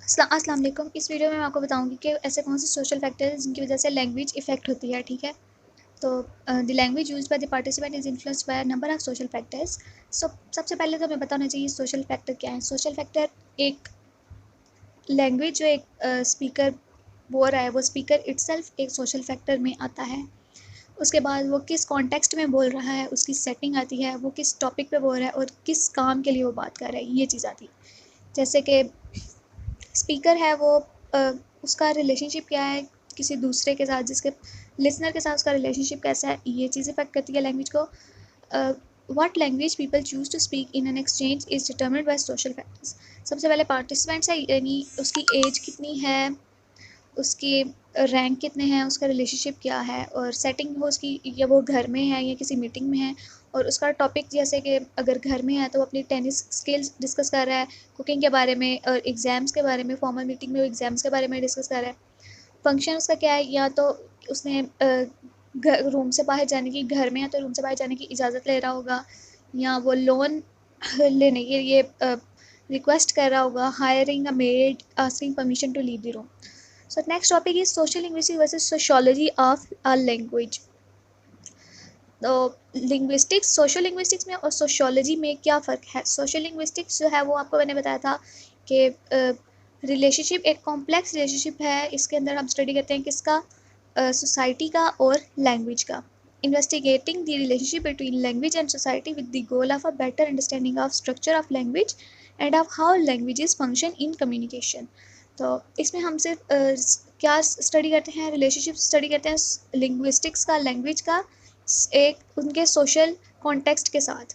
अस्सलाम वालेकुम। इस वीडियो में मैं आपको बताऊंगी कि ऐसे कौन से सोशल फैक्टर हैं जिनकी वजह से लैंग्वेज इफेक्ट होती है। ठीक है, तो the language used by the participant is influenced by number of social factors. सबसे पहले तो हमें बताना चाहिए सोशल फैक्टर क्या है। सोशल फैक्टर एक लैंग्वेज जो एक स्पीकर बोल रहा है, वो स्पीकर इटसेल्फ एक सोशल फैक्टर में आता है। उसके बाद वो किस कॉन्टेक्स्ट में बोल रहा है, उसकी सेटिंग आती है, वो किस टॉपिक पे बोल रहा है और किस काम के लिए वो बात कर रहा है, ये चीज़ आती है। जैसे कि स्पीकर है वो उसका रिलेशनशिप क्या है किसी दूसरे के साथ, जिसके लिसनर के साथ उसका रिलेशनशिप कैसा है, ये चीज़ इफेक्ट करती है लैंग्वेज को। What language people choose to speak in an exchange is determined by social factors. सबसे पहले पार्टिसिपेंट्स है, यानी उसकी एज कितनी है, उसके रैंक कितने हैं, उसका रिलेशनशिप क्या है, और सेटिंग हो उसकी, या वो घर में है या किसी मीटिंग में है, और उसका टॉपिक जैसे कि अगर घर में है तो वो अपनी टेनिस स्किल्स डिस्कस कर रहा है, कुकिंग के बारे में और एग्ज़ाम्स के बारे में, फॉर्मल मीटिंग में वो एग्ज़ाम्स के बारे में डिस्कस कर रहा है। फंक्शन उसका क्या है, या तो उसने रूम से बाहर जाने की, घर में है तो रूम से बाहर जाने की इजाज़त ले रहा होगा, या वो लोन लेने के लिए रिक्वेस्ट कर रहा होगा, hiring a maid, asking permission to leave the room. So next topic is social linguistics versus sociology of a language. तो लिंग्विस्टिक्स, सोशल लिंग्विस्टिक्स में और सोशियोलॉजी में क्या फ़र्क है। सोशल लिंग्विस्टिक्स जो है वो आपको मैंने बताया था कि रिलेशनशिप एक कॉम्प्लेक्स रिलेशनशिप है। इसके अंदर हम स्टडी करते हैं किसका, सोसाइटी का और लैंग्वेज का। Investigating the relationship between language and society with the goal of a better understanding of structure of language end of how languages function in communication. तो इसमें हम सिर्फ क्या स्टडी करते हैं, रिलेशनशिप स्टडी करते हैं लिंग्विस्टिक्स का, लैंग्वेज का एक उनके सोशल कॉन्टेक्स्ट के साथ।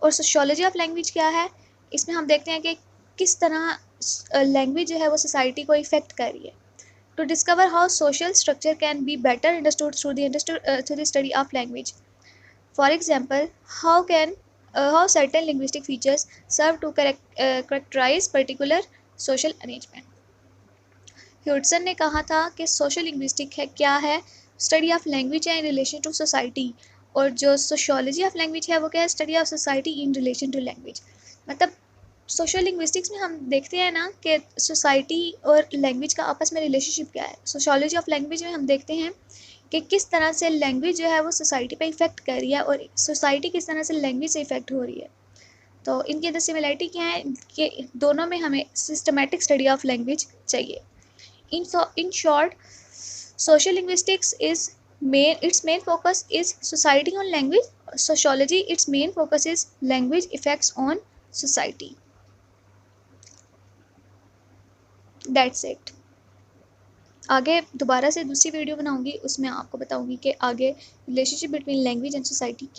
और सोशियोलॉजी ऑफ लैंग्वेज क्या है, इसमें हम देखते हैं कि किस तरह लैंग्वेज जो है वो सोसाइटी को इफ़ेक्ट कर रही है। To discover how social structure can be better understood through the study of language. For example, how can how certain linguistic features serve to characterise particular social arrangement. Hudson ने कहा था कि social linguistic है क्या है, study of language है इन relation to society, और जो सोशियोलॉजी ऑफ लैंग्वेज है वो क्या है, study of society in relation to language. मतलब सोशल लिंग्विस्टिक्स में हम देखते हैं ना कि सोसाइटी और लैंग्वेज का आपस में रिलेशनशिप क्या है। सोशियोलॉजी ऑफ लैंग्वेज में हम देखते हैं कि किस तरह से लैंग्वेज जो है वो सोसाइटी पे इफ़ेक्ट कर रही है और सोसाइटी किस तरह से लैंग्वेज से इफ़ेक्ट हो रही है। तो इनके अंदर सिमिलरिटी क्या है कि दोनों में हमें सिस्टमेटिक स्टडी ऑफ लैंग्वेज चाहिए। In short, social linguistics is its main focus is society on language. Sociology, its main focus is language effects on society. That's it. आगे दोबारा से दूसरी वीडियो बनाऊंगी, उसमें आपको बताऊंगी कि आगे relationship between language and society